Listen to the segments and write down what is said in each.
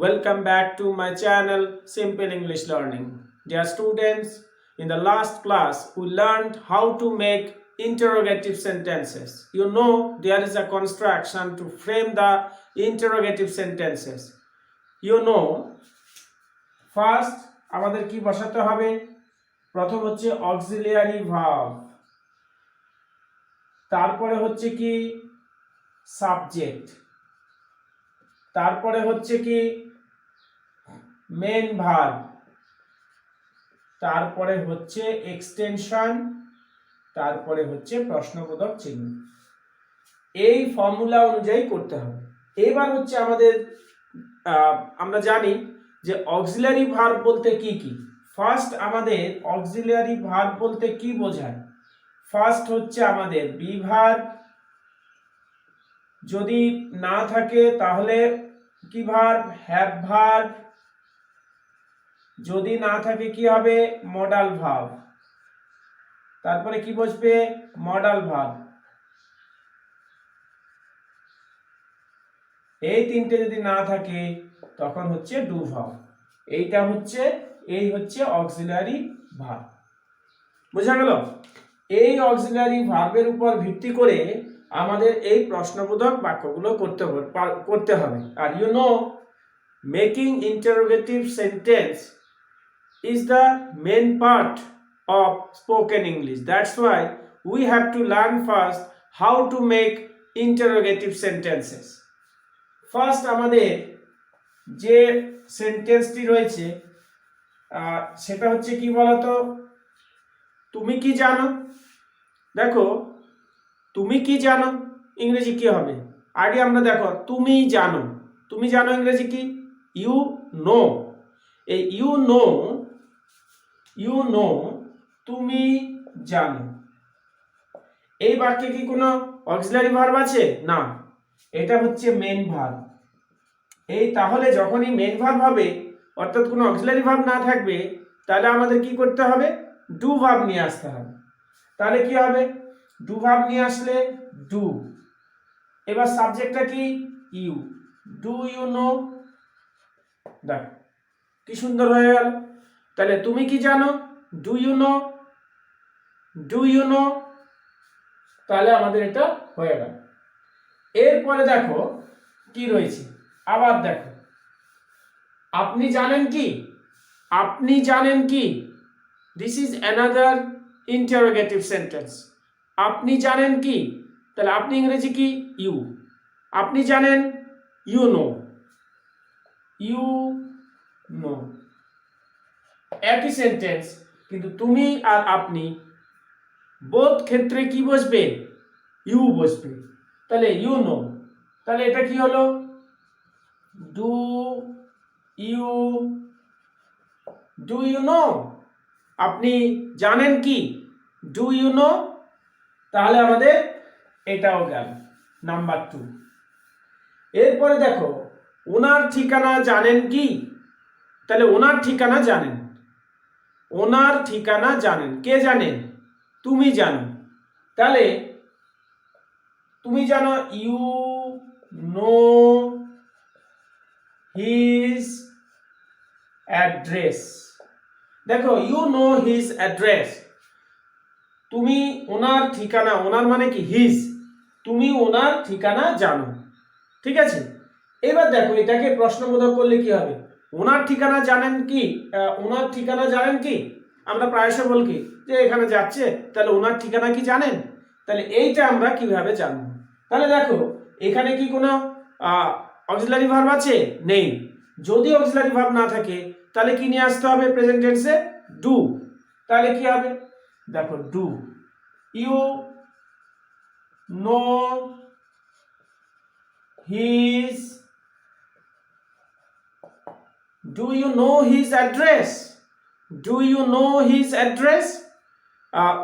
Welcome back to my channel Simple English Learning. Dear students, in the last class we learned how to make interrogative sentences. You know there is a construction to frame the interrogative sentences. You know, first আমাদের কি বসাতে হবে? প্রথম হচ্ছে auxiliary verb, তারপরে হচ্ছে কি subject, তারপরে হচ্ছে কি মেন ভার্ব, তারপরে হচ্ছে এক্সটেনশন, তারপরে হচ্ছে প্রশ্নবোধক চিহ্ন। এই ফর্মুলা অনুযায়ী করতে হবে। এবার হচ্ছে আমাদের আমরা জানি যে অক্সিলারি ভার্ব বলতে কি কি। ফার্স্ট আমাদের অক্সিলারি ভার্ব বলতে কি বোঝায়? ফার্স্ট হচ্ছে আমাদের বি ভার্ব, যদি না থাকে তাহলে কি ভার্ব? হ্যাভ ভার্ব, যদি না থাকে কি হবে? মডাল ভার্ব, তারপরে কি বসবে? Modal verb. এই তিনটে যদি না থাকে তখন হচ্ছে ডু ভার্ব। এই হচ্ছে অক্সিলারি ভার্ব। বোঝা গেল? এই অক্সিলারি ভার্বের উপর ভিত্তি করে আমাদের এই প্রশ্নবোধক বাক্যগুলো করতে হবে। Are you know, making interrogative sentence is the main part of spoken English. That's why we have to learn first how to make interrogative sentences. First আমাদের যে সেন্টেন্সটি রয়েছে সেটা হচ্ছে কি বলতো? তুমি কি জানো? দেখো, তুমি কি জানো ইংরেজি কি হবে? আগে আমরা দেখো, তুমি জানো, তুমি জানো ইংরেজি কি? You know. এই ইউ নো, তুমি জানো, এই বাক্যে কি কোনো অক্সিলারি ভার্ব আছে? না, এটা হচ্ছে মেন ভার্ব। এই তাহলে যখনই মেন ভার্ব হবে, অর্থাৎ কোনো অক্সিলারি ভার্ব না থাকবে, তাহলে আমাদের কি করতে হবে? ডু ভার্ব নিয়ে আসতে হবে। তাহলে কি হবে? ডু ভার্ব নিয়ে আসলে ডু। এবার সাবজেক্টটা কি? ইউ। Do you know? দেখ কি সুন্দর হয়ে গেল। তাহলে তুমি কি জানো? Do you know? Do you know? তাহলে আমাদের এটা হয়ে গেল। এরপরে দেখো কি রয়েছে, আবার দেখো, আপনি জানেন কি? আপনি জানেন কি? This is another interrogative sentence. আপনি জানেন কি? তাহলে আপনি ইংরেজি কি? ইউ। আপনি জানেন? You know. ইউ নো একই সেন্টেন্স, কিন্তু তুমি আর আপনি বোধ ক্ষেত্রে কি বসবে? ইউ বসবে। তাহলে ইউ নো, তাহলে এটা কি হলো? Do you know? আপনি জানেন কি? Do you know? তাহলে আমাদের এটাও গেল নাম্বার 2। এরপরে দেখো, ওনার ঠিকানা জানেন কি? তাহলে ওনার ঠিকানা জানেন। ওনার ঠিকানা জানেন, কে জানেন? তুমি জানো। তাহলে তুমি জানো, ইউ নো হিজ অ্যাড্রেস। দেখো, ইউ নো হিজ অ্যাড্রেস, তুমি ওনার ঠিকানা, ওনার মানে কি? হিজ, তুমি ওনার ঠিকানা জানো। ঠিক আছে? এবার দেখো, এটাকে প্রশ্নবোধক করলে কি হবে? ওনার ঠিকানা জানেন কি? ওনার ঠিকানা জানেন কি? আমরা প্রায়শই বলি কি যে এখানে যাচ্ছে, তাহলে ওনার ঠিকানা কি জানেন? তাহলে এইটা আমরা কিভাবে জানবো? তাহলে দেখো, এখানে কি কোনো অক্সিলারি ভার্ব আছে? নেই। যদি অক্সিলারি ভার্ব না থাকে তাহলে কি নিয়ে আসতে হবে প্রেজেন্ট টেন্সে? ডু। তাহলে কি হবে? দেখো, do you know his, do you know his address? Do you know his address?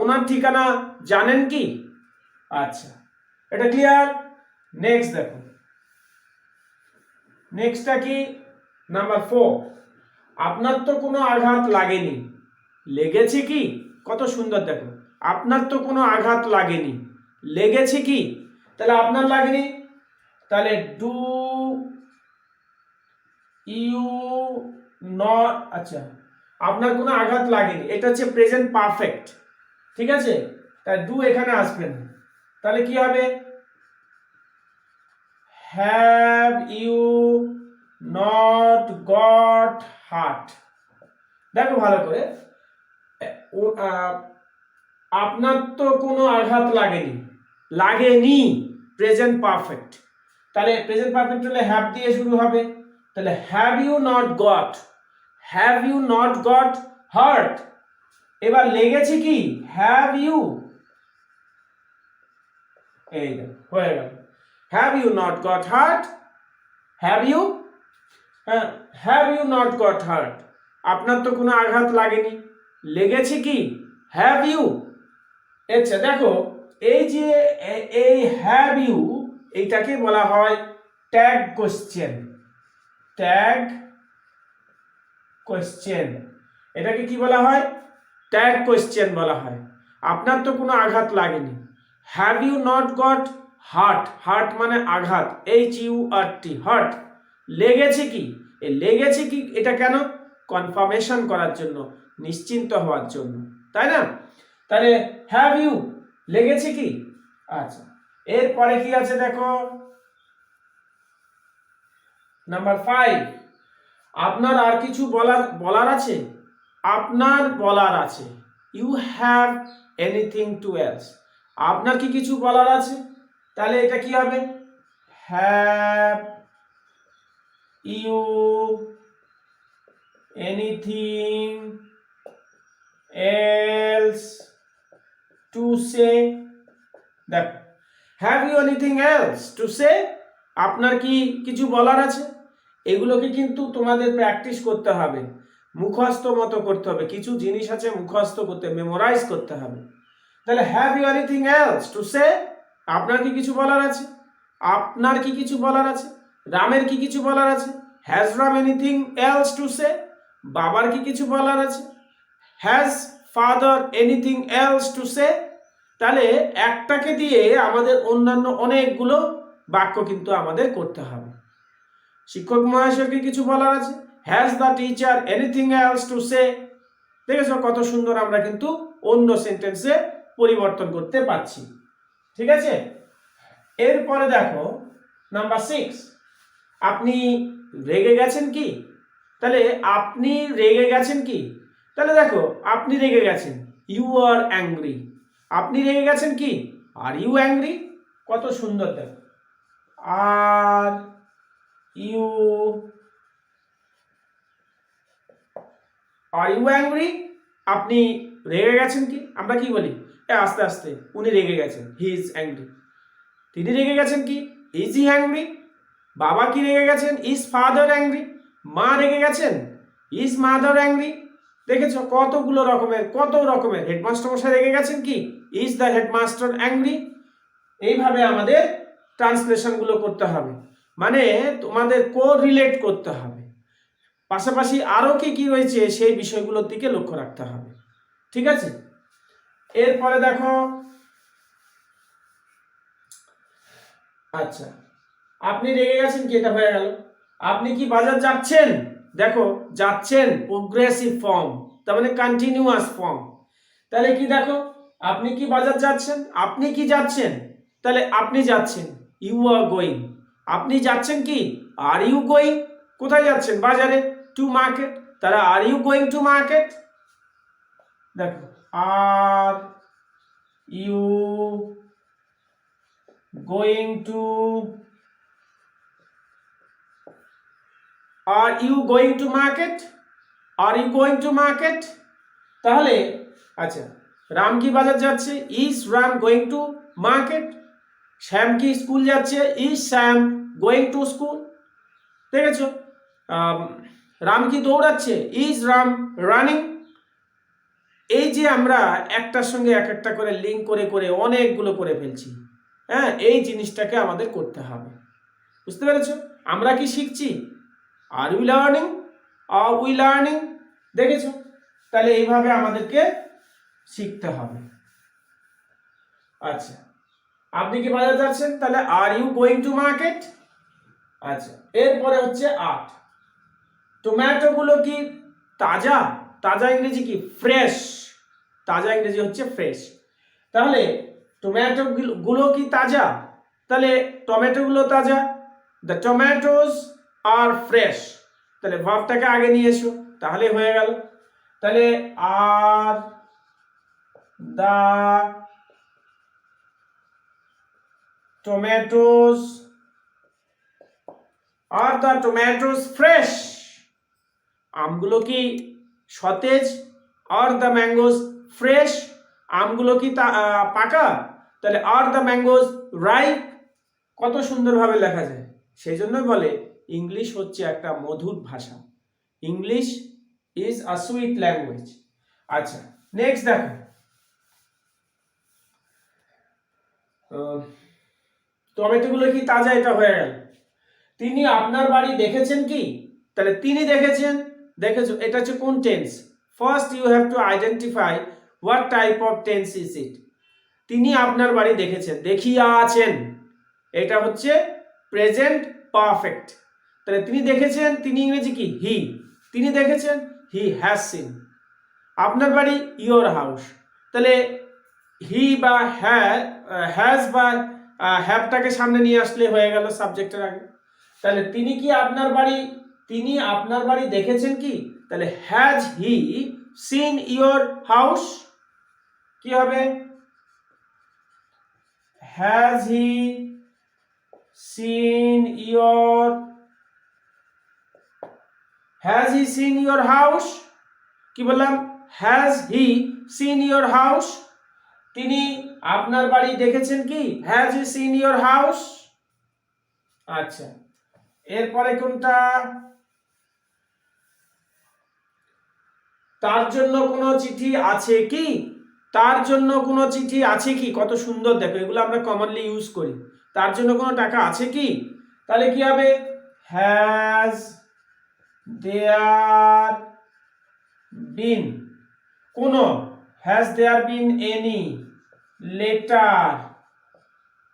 ওনার ঠিকানা জানেন কি? আচ্ছা, এটা ক্লিয়ার? নেক্সট দেখো, নেক্সটটা কি? নাম্বার 4, আপনার তো কোনো আঘাত লাগেনি। লেগেছে কি? কত সুন্দর দেখো, আপনার তো কোনো আঘাত লাগেনি, লেগেছে কি? তাহলে আপনার লাগেনি, তাহলে ডু ইউ নট, আচ্ছা আপনার কোনো আঘাত লাগেনি, এটা হচ্ছে প্রেজেন্ট পারফেক্ট, ঠিক আছে, তাই ডু এখানে আসবে না, তাহলে কি হবে, have you not got hurt. দেখো ভালো করে, আপনার তো কোনো আঘাত লাগেনি, লাগেনি প্রেজেন্ট পারফেক্ট, তাহলে প্রেজেন্ট পারফেক্ট হলে হ্যাভ দিয়ে শুরু হবে, তাহলে have you not got, have you not got hurt. এবার লেগেছে কি, হ্যাভ ইউ, এই হয়ে গেল, have you not got hurt, have you, have you not got hurt, আপনার তো কোনো আঘাত লাগেনি, লেগেছে কি, হ্যাভ ইউ। আচ্ছা দেখো, এই যে এই হ্যাভ ইউ, এইটাকে বলা হয় ট্যাগ কোশ্চেন, ট্যাগ কোশ্চেন, এটাকে কি বলা হয়, ট্যাগ কোশ্চেন বলা হয়। আপনার তো কোনো আঘাত লাগেনি, have you not got hurt, hurt মানে আঘাত, HURT, হার্ট, লেগেছে কি, এই লেগেছে কি এটা কেন, কনফার্মেশন করার জন্য, নিশ্চিন্ত হওয়ার জন্য, তাই না, তাহলে হ্যাভ ইউ, লেগেছে কি। আচ্ছা এরপরে কি আছে দেখো, নাম্বার 5, আপনার আর কিছু বলার আছে, আপনার বলার আছে, you have anything to else, আপনার কি কিছু বলার আছে, তাহলে এটা কি হবে, have you anything else to say. দেখো, have you anything else to say, আপনার কি কিছু বলার আছে, এগুলোকে কিন্তু তোমাদের প্র্যাকটিস করতে হবে, মুখস্থ মতো করতে হবে, কিছু জিনিস আছে মুখস্থ করতে, মেমোরাইজ করতে হবে। তাহলে have you anything else to say, আপনার কি কিছু বলার আছে, আপনার কি কিছু বলার আছে, রামের কি কিছু বলার আছে, has Ram anything else to সে, বাবার কি কিছু বলার আছে, has father anything else to সে। তাহলে একটাকে দিয়ে আমাদের অন্যান্য অনেকগুলো বাক্য কিন্তু আমাদের করতে হবে। শিক্ষক মহাশয়কে কিছু বলার আছে, has the teacher anything else to সে। দেখেছো কত সুন্দর আমরা কিন্তু অন্য সেন্টেন্সে পরিবর্তন করতে পারছি, ঠিক আছে। এরপরে দেখো নাম্বার 6, আপনি রেগে গেছেন কি, তাহলে আপনি রেগে গেছেন কি, তাহলে দেখো আপনি রেগে গেছেন, ইউ আর অ্যাংরি, আপনি রেগে গেছেন কি, আর ইউ অ্যাংরি, কত সুন্দর দেখো, আর ইউ অ্যাংরি, আপনি রেগে গেছেন কি, আমরা কি বলি, আস্তে আস্তে, উনি রেগে গেছেন, হি ইজ অ্যাংরি, তিনি রেগে গেছেন কি, ইজ হি অ্যাংরি, বাবা কি রেগে গেছেন, ইজ ফাদার অ্যাংরি, মা রেগে গেছেন, ইজ মাদার অ্যাংরি। দেখেছো কতগুলো রকমের, কত রকমের, হেডমাস্টার মশাই রেগে গেছেন কি, ইজ দ্য হেডমাস্টার অ্যাংরি। এইভাবে আমাদের ট্রান্সলেশনগুলো করতে হবে, মানে তোমাদের কোরিলেট করতে হবে, পাশাপাশি আরও কি কি রয়েছে সেই বিষয়গুলোর দিকে লক্ষ্য রাখতে হবে, ঠিক আছে। এরপরে দেখো, আচ্ছা আপনি রেগে গেছেন কি, এটা হয়ে গেল। আপনি কি বাজার যাচ্ছেন, দেখো যাচ্ছেন প্রোগ্রেসিভ ফর্ম, তার মানে কন্টিনিউয়াস ফর্ম, তাহলে কি দেখো, আপনি কি বাজার যাচ্ছেন, আপনি কি যাচ্ছেন, তাহলে আপনি যাচ্ছেন, ইউ আর গোয়িং, আপনি যাচ্ছেন কি, আর ইউ গোয়িং, কোথায় যাচ্ছেন, বাজারে, টু মার্কেট, তাহলে are you going to market. দেখো are you going to, are you going to market, are you going to market. তাহলে আচ্ছা, রাম কি বাজার যাচ্ছে, is Ram going to market, Shyam কি স্কুল যাচ্ছে, is Shyam going to school. দেখেছো, রাম কি দৌড়াচ্ছে, ইজ রাম রানিং। এই যে আমরা একটার সঙ্গে এক একটা করে লিঙ্ক করে করে অনেকগুলো করে ফেলছি, হ্যাঁ, এই জিনিসটাকে আমাদের করতে হবে, বুঝতে পেরেছো। আমরা কি শিখছি, are we learning, are we learning, দেখেছো, তাহলে এইভাবে আমাদেরকে শিখতে হবে। আচ্ছা আপনি কি বাজার যাচ্ছেন, তাহলে are you going to market. আচ্ছা এরপরে হচ্ছে 8, টমেটো গুলো কি তাজা? তাজা ইংরেজি কি? ফ্রেশ। তাজা ইংরেজি হচ্ছে ফ্রেশ। তাহলে টমেটো গুলো কি তাজা? তাহলে টমেটো গুলো তাজা। The tomatoes are fresh. তাহলে ভার্বটাকে আগে নিয়ে এসো, তাহলে হয়ে গেল। তাহলে আর দ্য টমেটোস ফ্রেশ। আমগুলো কি সতেজ? Are the mangoes fresh. আমগুলো কি পাকা? তাহলে আর দ্য ম্যাঙ্গোস রাইপ। কত সুন্দরভাবে লেখা যায়। সেই জন্যই বলে ইংলিশ হচ্ছে একটা মধুর ভাষা। English is a sweet language. আচ্ছা, নেক্সট দেখো, টমেটোগুলো কি তাজা? এটা হয়ে গেল। তিনি আপনার বাড়ি দেখেছেন কি? তাহলে তিনি দেখেছেন, দেখেছো, এটা হচ্ছে কোন tense? First you have to identify what type of tense is it. তিনি আপনার বাড়ি দেখেছেন, দেখিয়া আছেন, এটা হচ্ছে প্রেজেন্ট পারফেক্ট। তাহলে তিনি দেখেছেন, তিনি ইংরেজি কি? হি। তিনি দেখেছেন, হি হ্যাজ সিন। আপনার বাড়ি ইয়োর হাউস। তাহলে হি বা হ্যাজ বা হ্যাভটাকে সামনে নিয়ে আসলে হয়ে গেল সাবজেক্টের আগে। তাহলে তিনি আপনার বাড়ি দেখেছেন কি? তাহলে has he scene your house? কি হবে? Has he scene your house? কি বললাম? Has he scene your house? তিনি আপনার বাড়ি দেখেছেন কি? Has he scene your house? আচ্ছা, এরপরে কোনটা? তার জন্য কোনো চিঠি আছে কি? তার জন্য কোনো চিঠি আছে কি? কত সুন্দর দেখো, এগুলো আমরা কমনলি ইউজ করি। তার জন্য কোনো টাকা আছে কি? তাহলে কি হবে? হ্যাজ দেয়ার বিন কোনো, has there been any letter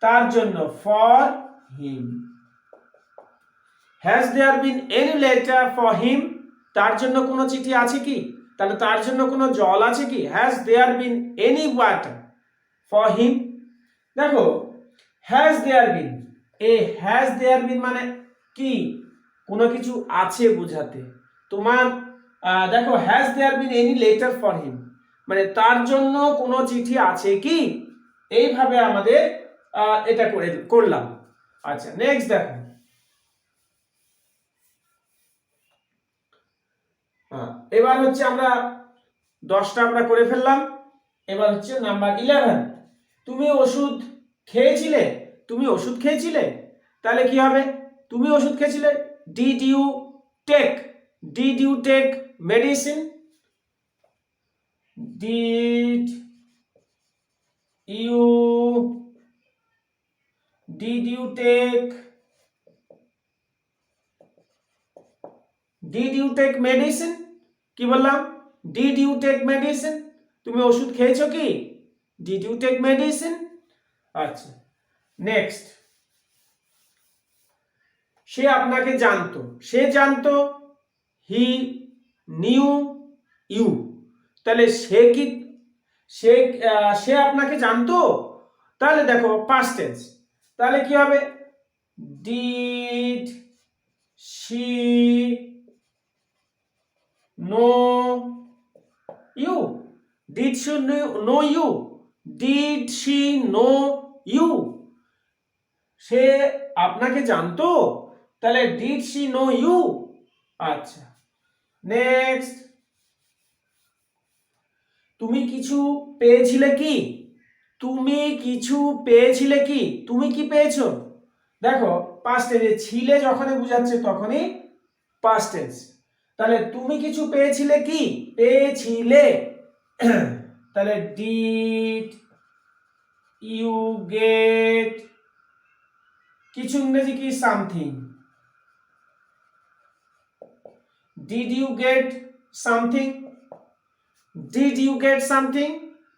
তার জন্য, for him. Has there been any letter for him? তার জন্য কোনো চিঠি আছে কি? তাহলে তার জন্য কোনো জল আছে কি? Has there been any water for him? দেখো, has there bin, has there বিন মানে কি? কোনো কিছু আছে বোঝাতে। তোমার দেখো, has there been any letter for him মানে তার জন্য কোনো চিঠি আছে কি? এইভাবে আমাদের এটা করলাম। আচ্ছা, নেক্সট দেখো, এবার হচ্ছে আমরা 10টা আমরা করে ফেললাম। এবার হচ্ছে নাম্বার 11। তুমি ওষুধ খেয়েছিলে? তুমি ওষুধ খেয়েছিলে? তাহলে কি হবে? তুমি ওষুধ খেয়েছিলে, did you take medicine? Did you take medicine? কি বললাম? Did you take medicine? তুমি ওষুধ খেয়েছো কি? Did you take medicine? আচ্ছা, নেক্সট, সে আপনাকে জানতো। সে জানতো, হি নিউ ইউ। তাহলে সে আপনাকে জানতো? তাহলে দেখো পাস্ট টেন্স, তাহলে কি হবে? Did she know you? Did she know you? Did she know you? সে আপনাকে জানতো? তাহলে ডিড শি নো ইউ? আচ্ছা, নেক্সট, তুমি কিছু পেয়েছিলে কি? তুমি কিছু পেয়েছিলে কি? তুমি কি পেয়েছো? দেখো, পাস্ট টেন্সে ছিলে যখনই বুঝাচ্ছে তখনই পাস্ট টেন্স। তাহলে তুমি কিছু পেয়েছিলে কি? পেয়েছিলে। তাহলে ডিড ইউ গেট, কিছু ইংরেজি কি? Something. Did you get something? Did you get something?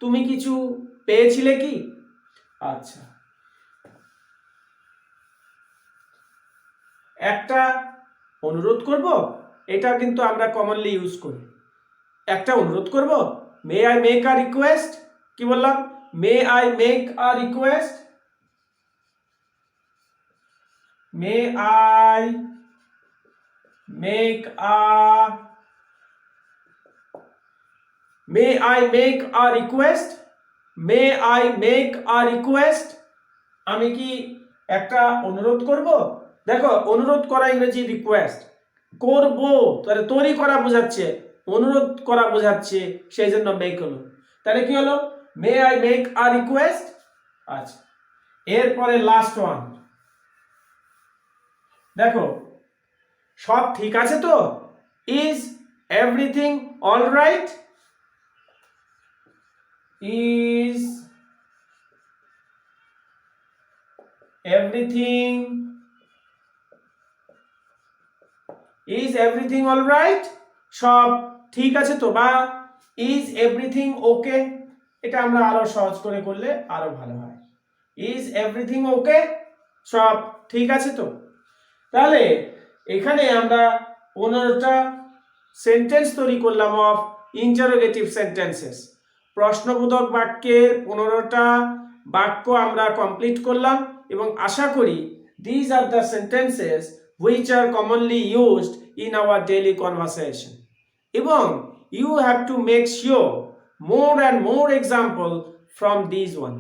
তুমি কিছু পেয়েছিলে কি? আচ্ছা, একটা অনুরোধ করব, এটা কিন্তু আমরা কমনলি ইউজ করি। একটা অনুরোধ করব, may I make a request. কি বললাম? May I make a request. May I make a may I make a request. May I make a request. আমি কি একটা অনুরোধ করব? দেখো, অনুরোধ করা ইংরেজি রিকোয়েস্ট, করব তাহলে তৈরি করা বোঝাচ্ছে, অনুরোধ করা বোঝাচ্ছে, সেই জন্য মেক হলো। তাহলে কি হলো? May I make a request. আচ্ছা, এরপরে লাস্ট ওয়ান। দেখো, সব ঠিক আছে তো? Is everything all right? Is everything all right? সব ঠিক আছে তো? বা ইজ এভরিথিং ওকে? এটা আমরা আরো সহজ করে করলে আরো ভালো হয়। Is everything okay? সব ঠিক আছে তো? তাহলে এখানে আমরা 15টা সেন্টেন্স তৈরি করলাম অফ ইন্টারোগেটিভ সেন্টেন্সেস। প্রশ্নবোধক বাক্যের 15টা বাক্য আমরা কমপ্লিট করলাম এবং আশা করি these are the sentences which are commonly used in our daily conversation. এবং you have to make sure more and more example from these one.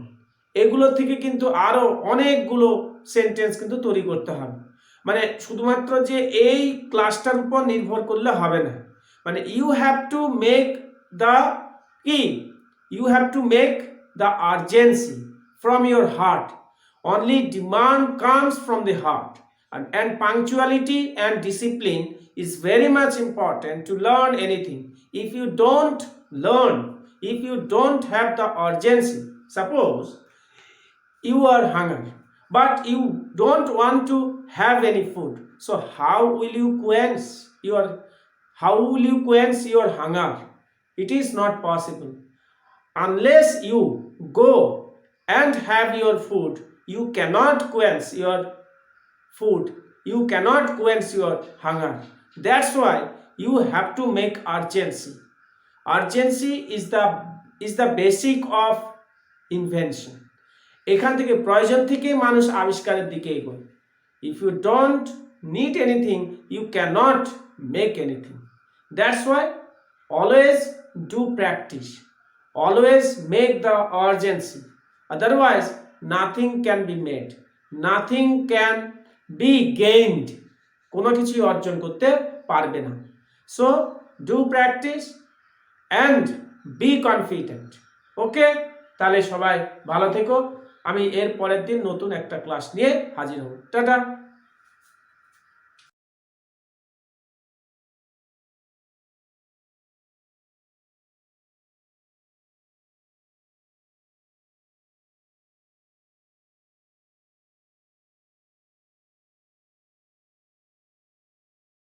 এগুলো থেকে কিন্তু আরো অনেকগুলো সেন্টেন্স কিন্তু তৈরি করতে হবে। মানে শুধুমাত্র যে এই ক্লাসটার উপর নির্ভর করলে হবে না, মানে you have to make the কি you have to make the urgency from your heart. Only demand comes from the heart, and punctuality and discipline is very much important to learn anything. If you don't learn, if you don't have the urgency, suppose you are hungry but you don't want to have any food, so how will you quench your hunger? It is not possible. Unless you go and have your food, you cannot quench your food, you cannot quench your hunger. That's why you have to make urgency. Urgency is the basic of invention. এখান থেকে প্রয়োজন থেকে মানুষ আবিষ্কারের দিকে এগোয়। If you don't need anything, you cannot make anything. That's why always do practice, always make the urgency, otherwise nothing can be made, nothing can be gained. কোনো কিছুই অর্জন করতে পারবে না। So do practice and be confident. ওকে, তাহলে সবাই ভালো থেকো। আমি এর পরের দিন নতুন একটা ক্লাস নিয়ে হাজির হব। টাটা।